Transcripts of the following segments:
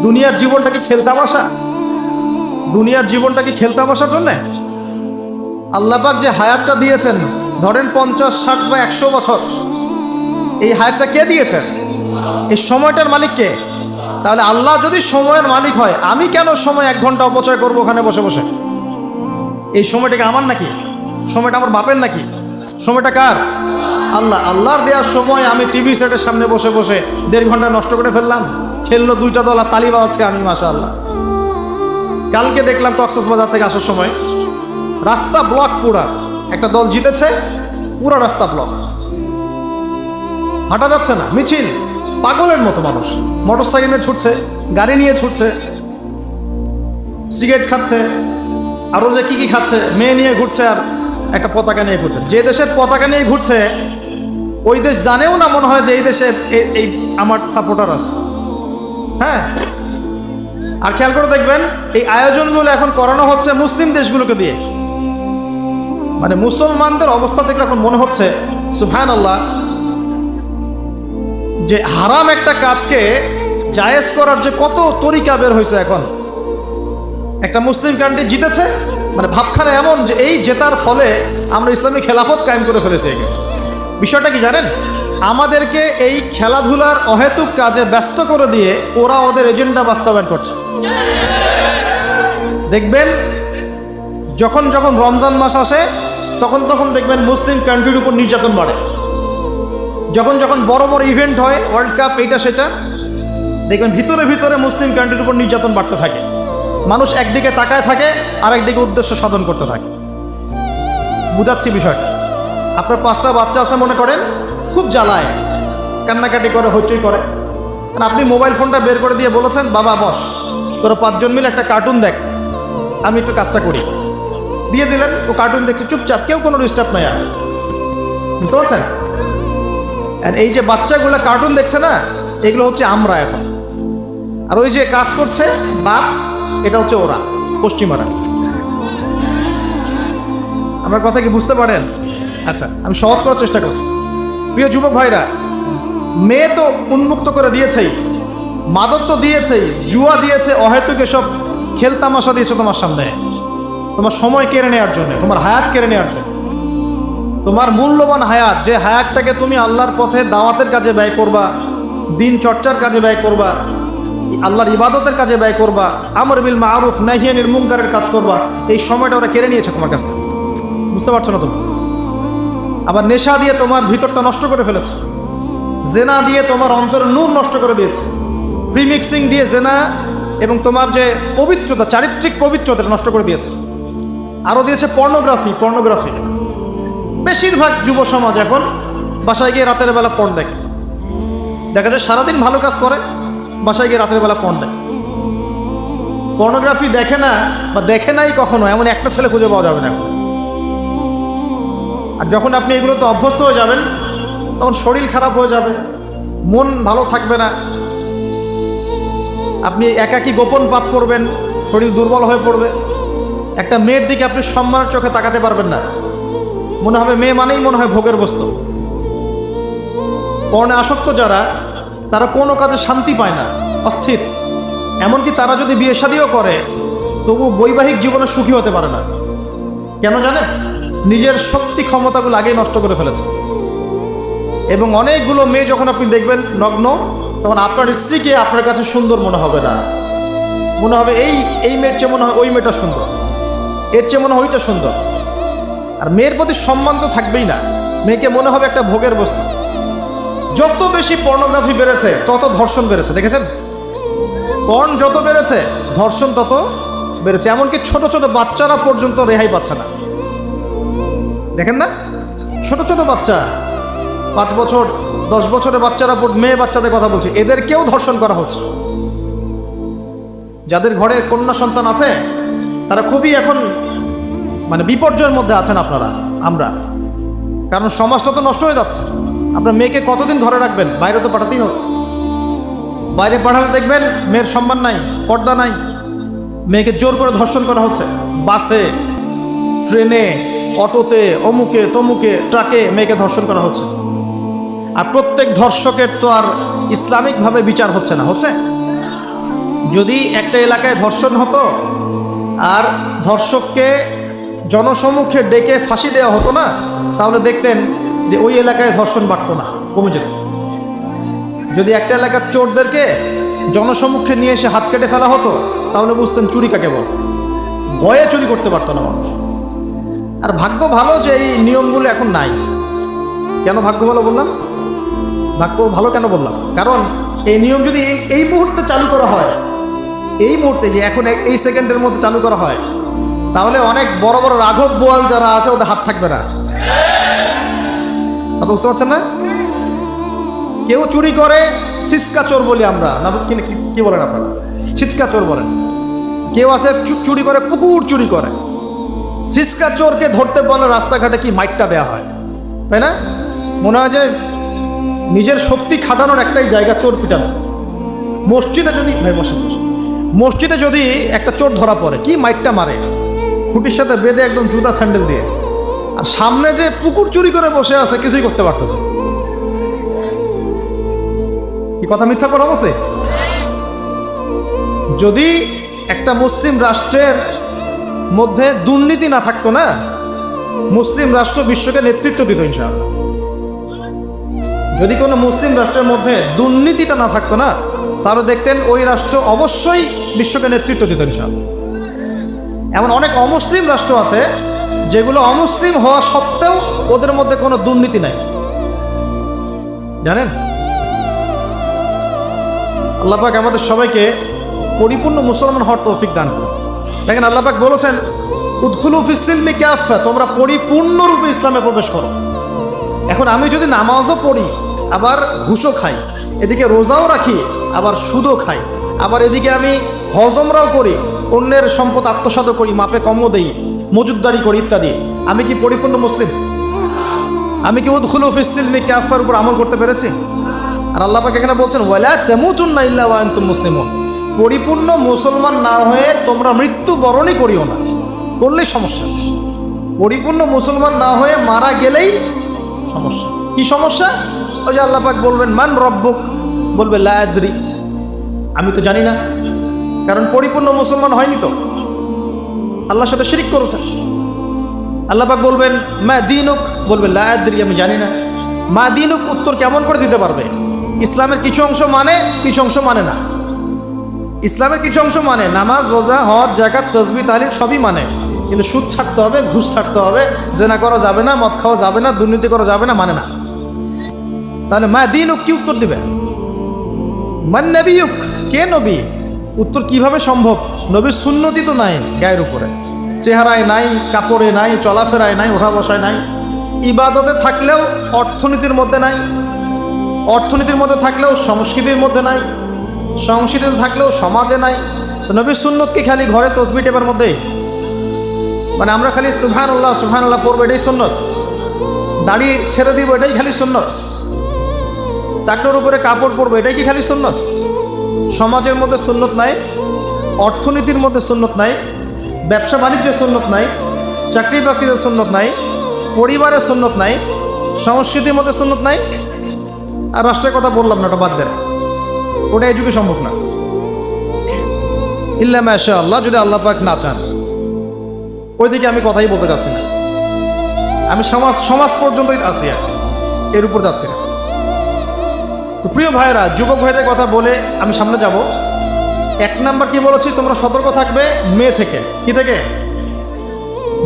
দুনিয়ার জীবনটা কি খেলতামাশা? দুনিয়ার জীবনটা কি খেলতামাশার জন্যে? আল্লাহ পাক যে হায়াতটা দিয়েছেন, ধরেন 50, 60 বা 100 বছর, এই হায়াতটা কে দিয়েছেন? এই সময়টার মালিক কে? তাহলে আল্লাহ যদি সময়ের মালিক হয়, আমি কেন সময় 1 ঘন্টা অপচয় করবো ওখানে বসে বসে? এই সময়টাকে আমার নাকি? সময়টা আমার বাপের নাকি? সময়টা কার? আল্লাহ। আল্লাহর দেওয়ার সময় আমি টিভি সেটের সামনে বসে বসে 1.5 ঘন্টা নষ্ট করে ফেললাম। খেললো 2টা দল আর তালি বাজাচ্ছে, আমি মাশাআল্লাহ। কালকে দেখলাম কক্সবাজার থেকে আসার সময় রাস্তা ব্লক, পুরা একটা দল জিতেছে, পুরো রাস্তা ব্লক, হাঁটা যাচ্ছে না, মিছিল, পাগলের মতো মানুষ মোটরসাইকেল নিয়ে ছুটছে, গাড়ি নিয়ে ছুটছে, সিগারেট খাচ্ছে, আরও যে কি খাচ্ছে, মেয়ে নিয়ে ঘুরছে আর একটা পতাকা নিয়ে ঘুরছে। যে দেশের পতাকা নিয়ে ঘুরছে ওই দেশ জানেও না মনে হয় যে এই দেশে এই আমার সাপোর্টার আছে। হ্যাঁ, আর খেয়াল করে দেখবেন এই আয়োজনগুলো এখন করানো হচ্ছে মুসলিম দেশগুলোকে দিয়ে। মানে মুসলমানদের অবস্থা দেখলে এখন মনে হচ্ছে সুবহানাল্লাহ, যে হারাম একটা কাজকে জায়েজ করার যে কত তরিকা বের হয়েছে এখন। একটা মুসলিম কান্ট্রি জিতেছে, মানে ভাবখানা এমন যে এই জেতার ফলে আমরা ইসলামী খেলাফত কায়েম করে ফেলেছি। বিষয়টা কি জানেন? আমাদেরকে এই খেলাধুলার অহেতুক কাজে ব্যস্ত করে দিয়ে ওরা ওদের এজেন্ডা বাস্তবায়ন করছে। দেখবেন যখন যখন রমজান মাস আসে তখন তখন দেখবেন মুসলিম কান্ট্রির উপর নির্যাতন বাড়ে। যখন যখন বড় বড় ইভেন্ট হয়, ওয়ার্ল্ড কাপ, এইটা সেটা, দেখবেন ভিতরে ভিতরে মুসলিম কান্ট্রির উপর নির্যাতন বাড়তে থাকে। মানুষ একদিকে তাকায় থাকে আর একদিকে উদ্দেশ্য সাধন করতে থাকে। বুঝাচ্ছি বিষয়টা। আপনার 5টা বাচ্চা আছে মনে করেন, খুব জ্বালায়, কান্নাকাটি করে, হইচই করে, আর আপনি মোবাইল ফোনটা বের করে দিয়ে বলেছেন, বাবা বস, তোরা 5 জন মিলে একটা কার্টুন দেখ, আমি একটু কাজটা করি। দিয়ে দিলেন, ও কার্টুন দেখছে চুপচাপ, কেউ কোনো ডিস্টার্ব নাই। আর বুঝতে পারছেন? আর এই যে বাচ্চাগুলো কার্টুন দেখছে না, এগুলো হচ্ছে আমরা এখন। আর ওই যে কাজ করছে বাপ, এটা হচ্ছে ওরা, পশ্চিমারা। আমার কথা কি বুঝতে পারেন? আচ্ছা, আমি সহজ করার চেষ্টা করছি। প্রিয় যুবক ভাইরা, মেয়ে তো উন্মুক্ত করে দিয়েছেই, মাদক তো দিয়েছেই, জুয়া দিয়েছে, অহেতুক এসব খেলতামাশা দিয়েছে তোমার সামনে, তোমার সময় কেড়ে নেওয়ার জন্য, তোমার হায়াত কেড়ে নেওয়ার জন্য। তোমার মূল্যবান হায়াত, যে হায়াতটাকে তুমি আল্লাহর পথে দাওয়াতের কাজে ব্যয় করবা, দিন চর্চার কাজে ব্যয় করবা, আল্লাহর ইবাদতের কাজে ব্যয় করবা, আমর বিল মারুফ নাহি আনিল মুনকারের কাজ করবা, এই সময়টা ওরা কেড়ে নিয়েছে তোমার কাছ থেকে। বুঝতে পারছো না তুমি? আবার নেশা দিয়ে তোমার ভিতরটা নষ্ট করে ফেলেছে, জেনা দিয়ে তোমার অন্তরের নূর নষ্ট করে দিয়েছে, ফ্রি মিক্সিং দিয়ে জেনা এবং তোমার যে পবিত্রতা, চারিত্রিক পবিত্রতা নষ্ট করে দিয়েছে। আরও দিয়েছে পর্নোগ্রাফি। বেশিরভাগ যুব সমাজ এখন বাসায় গিয়ে রাতের বেলা পর্ন দেখে। দেখা যায় সারাদিন ভালো কাজ করে, বাসায় গিয়ে রাতের বেলা পর্ন দেখে। পর্নোগ্রাফি দেখে না বা দেখে নাই কখনো এমন একটা ছেলে খুঁজে পাওয়া যাবে না। আর যখন আপনি এগুলোতে অভ্যস্ত হয়ে যাবেন তখন শরীর খারাপ হয়ে যাবে, মন ভালো থাকবে না, আপনি একাকী গোপন পাপ করবেন, শরীর দুর্বল হয়ে পড়বে। একটা মেয়ের দিকে আপনি সম্মানের চোখে তাকাতে পারবেন না, মনে হবে মেয়ে মানেই মনে হয় ভোগের বস্তু। পর্ণে আসক্ত যারা, তারা কোনো কাজে শান্তি পায় না, অস্থির। এমনকি তারা যদি বিয়ে শাদিও করে তবু বৈবাহিক জীবনে সুখী হতে পারে না। কেন জানেন? নিজের শক্তি ক্ষমতাগুলো আগেই নষ্ট করে ফেলেছে। এবং অনেকগুলো মেয়ে যখন আপনি দেখবেন নগ্ন, তখন আপনার স্ত্রীকে আপনার কাছে সুন্দর মনে হবে না, মনে হবে এই মেয়ের চেয়ে মনে হয় ওই মেয়েটা সুন্দর, এর চেয়ে মনে হয় ওইটা সুন্দর। আর মেয়ের প্রতি সম্মান তো থাকবেই না, মেয়েকে মনে হবে একটা ভোগের বস্তু। যত বেশি পর্নোগ্রাফি বেড়েছে তত ধর্ষণ বেড়েছে। দেখেছেন? পর্ন যত বেড়েছে ধর্ষণ তত বেড়েছে। এমনকি ছোট ছোট বাচ্চারা পর্যন্ত রেহাই পাচ্ছে না। দেখেন না, ছোট ছোট বাচ্চা, 5 বছর 10 বছরের বাচ্চারা, মেয়ে বাচ্চাদের কথা বলছি, এদেরকেও ধর্ষণ করা হচ্ছে। যাদের ঘরে কন্যা সন্তান আছে তারা খুবই এখন মানে বিপর্যয়ের মধ্যে আছেন আপনারা, আমরা। কারণ সমাজটা তো নষ্ট হয়ে যাচ্ছে। আপনার মেয়েকে কতদিন ঘরে রাখবেন? বাইরে তো পাঠাতেই হবে। বাইরে পাঠালে দেখবেন মেয়ের সম্মান নাই, পর্দা নাই, মেয়েকে জোর করে ধর্ষণ করা হচ্ছে। বাসে, ট্রেনে, অটোতে, অমুকে তমুকে, ট্রাকে মেয়েকে ধর্ষণ করা হচ্ছে। আর প্রত্যেক ধর্ষকের তো আর ইসলামিকভাবে বিচার হচ্ছে না, হচ্ছে? যদি একটা এলাকায় ধর্ষণ হতো আর ধর্ষককে জনসমুখে ডেকে ফাঁসি দেওয়া হতো না, তাহলে দেখতেন যে ওই এলাকায় ধর্ষণ বাড়তো না, কমে যেত। যদি একটা এলাকার চোরদেরকে জনসমুখে নিয়ে এসে হাত কেটে ফেলা হতো, তাহলে বুঝতেন চুরি কাকে বল। ভয়ে চুরি করতে পারতো না মানুষ। আর ভাগ্য ভালো যে এই নিয়মগুলো এখন নাই। কেন ভাগ্য ভালো বললাম? ভাগ্য ভালো কেন বললাম? কারণ এই নিয়ম যদি এই মুহূর্তে চালু করা হয়, এই মুহূর্তে যে এখন এই সেকেন্ডের মধ্যে চালু করা হয়, তাহলে অনেক বড় বড় রাঘব বোয়াল যারা আছে ওদের হাত থাকবে না। বুঝতে পারছেন না? কেউ চুরি করে সিসকা চোর বলি আমরা, না কি বলেন আপনারা? ছিচকা চোর বলেন। কেউ আছে চুরি করে পুকুর চুরি করে। সিসকা চোরকে ধরতে বলে রাস্তাঘাটে কি মাইকটা দেওয়া হয়, তাই না? মনে হয় যে নিজের শক্তি খাটানোর একটাই জায়গা চোর পিটানো। মসজিদে যদি একটা চোর ধরা পড়ে, কি মাইকটা মারে, খুঁটির সাথে বেঁধে একদম জুতা স্যান্ডেল দিয়ে। আর সামনে যে পুকুর চুরি করে বসে আছে, কিছুই করতে পারতেছে। কি কথা মিথ্যা কথা বলছে? যদি একটা মুসলিম রাষ্ট্রের মধ্যে দুর্নীতি না থাকতো না, মুসলিম রাষ্ট্র বিশ্বকে নেতৃত্ব দিত ইনশাআল্লাহ। যদি কোনো মুসলিম রাষ্ট্রের মধ্যে দুর্নীতিটা না থাকতো না, তাহলে দেখতেন ওই রাষ্ট্র অবশ্যই বিশ্বকে নেতৃত্ব দিত ইনশাআল্লাহ। এমন অনেক অমুসলিম রাষ্ট্র আছে যেগুলো অমুসলিম হওয়া সত্ত্বেও ওদের মধ্যে কোনো দুর্নীতি নাই, জানেন? আল্লাহ পাক আমাদের সবাইকে পরিপূর্ণ মুসলমান হওয়ার তৌফিক দান করুন। দেখেন আল্লাহ পাক বলেছেন, উদখুলু ফিস সিলমি কাফা, তোমরা পরিপূর্ণরূপে ইসলামে প্রবেশ করো। এখন আমি যদি নামাজও পড়ি, আবার ঘুষও খাই, এদিকে রোজাও রাখি, আবার সুদও খাই, আবার এদিকে আমি হজমরাও করি, অন্যের সম্পদ আত্মসাৎ করি, মাপে কমও দেই, মজুদদারি করি ইত্যাদি, আমি কি পরিপূর্ণ মুসলিম? আমি কি উদখুলু ফিস সিলমি কাফার উপর আমল করতে পেরেছি? আর আল্লাহ পাক এখানে বলছেন, ওয়ালা তামুতুন্না ইল্লা ওয়া আনতুম মুসলিমুন, পরিপূর্ণ মুসলমান না হয়ে তোমরা মৃত্যুবরণই করিও না। করলেই সমস্যা। পরিপূর্ণ মুসলমান না হয়ে মারা গেলেই সমস্যা। কি সমস্যা? ওই যে আল্লাহ পাক বলবেন, মান রব্বুক, বলবে লা আদরি, আমি তো জানি না। কারণ পরিপূর্ণ মুসলমান হয়নি তো, আল্লাহর সাথে শিরক করেছেন। আল্লাহ পাক বলবেন, মা দীনুক, বলবে লা আদরি, আমি জানি না। মা দীনুক উত্তর কেমন করে দিতে পারবে? ইসলামের কিছু অংশ মানে, কিছু অংশ মানে না। ইসলামের কিছু অংশ মানে, নামাজ, রোজা, হজ, যাকাত, তাসবিহ, তাহলিল সবই মানে, কিন্তু সুদ ছাড়তে হবে, ঘুষ ছাড়তে হবে, জেনা করা যাবে না, মদ খাওয়া যাবে না, দুর্নীতি করা যাবে না, মানে না। তাহলে মা দীনুক কি উত্তর দিবে? মান নবিয়ুক, কে নবী? উত্তর কিভাবে সম্ভব? নবীর সুন্নতি তো নাই গায়ের উপরে, চেহারায় নাই, কাপড়ে নাই, চলাফেরায় নাই, ওঠা বসায় নাই, ইবাদতে থাকলেও অর্থনীতির মধ্যে নাই, অর্থনীতির মধ্যে থাকলেও সংস্কৃতির মধ্যে নাই, সংস্কৃতিতে থাকলেও সমাজে নাই। নবীর সুন্নত কি খালি ঘরে তসবিহ টেপার মধ্যেই? মানে আমরা খালি সুবহানাল্লাহ সুবহানাল্লাহ পড়বো, এটাই সুন্নত? দাড়ি ছেড়ে দিব, এটাই খালি সুন্নত? টাকনোর উপরে কাপড় পরবো, এটাই কি খালি সুন্নত? সমাজের মধ্যে সুন্নত নাই, অর্থনীতির মধ্যে সুন্নত নাই, ব্যবসা বাণিজ্যের সুন্নত নাই, চাকরি বাকরিতে সুন্নত নাই, পরিবারের সুন্নত নাই, সংস্কৃতির মধ্যে সুন্নত নাই, আর রাষ্ট্রের কথা বললাম না, ওটা বাদ দেন, ওটা এই যুগে সম্ভব না। ইল্লা মাশা আল্লাহ, যদি আল্লাহ পাক না চান। ওইদিকে আমি কথাই বলতে যাচ্ছি না, আমি সমাজ পর্যন্তই আছি, এর উপর যাচ্ছি না। তো প্রিয় ভাইয়েরা, যুবক ভাইদের কথা বলে আমি সামনে যাব। 1 নাম্বার কি বলেছি, তোমরা সতর্ক থাকবে মেয়ে থেকে। কি থেকে?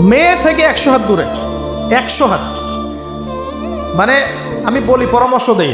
মেয়ে থেকে 100 হাত দূরে। 100 হাত মানে আমি বলি, পরামর্শ দেই,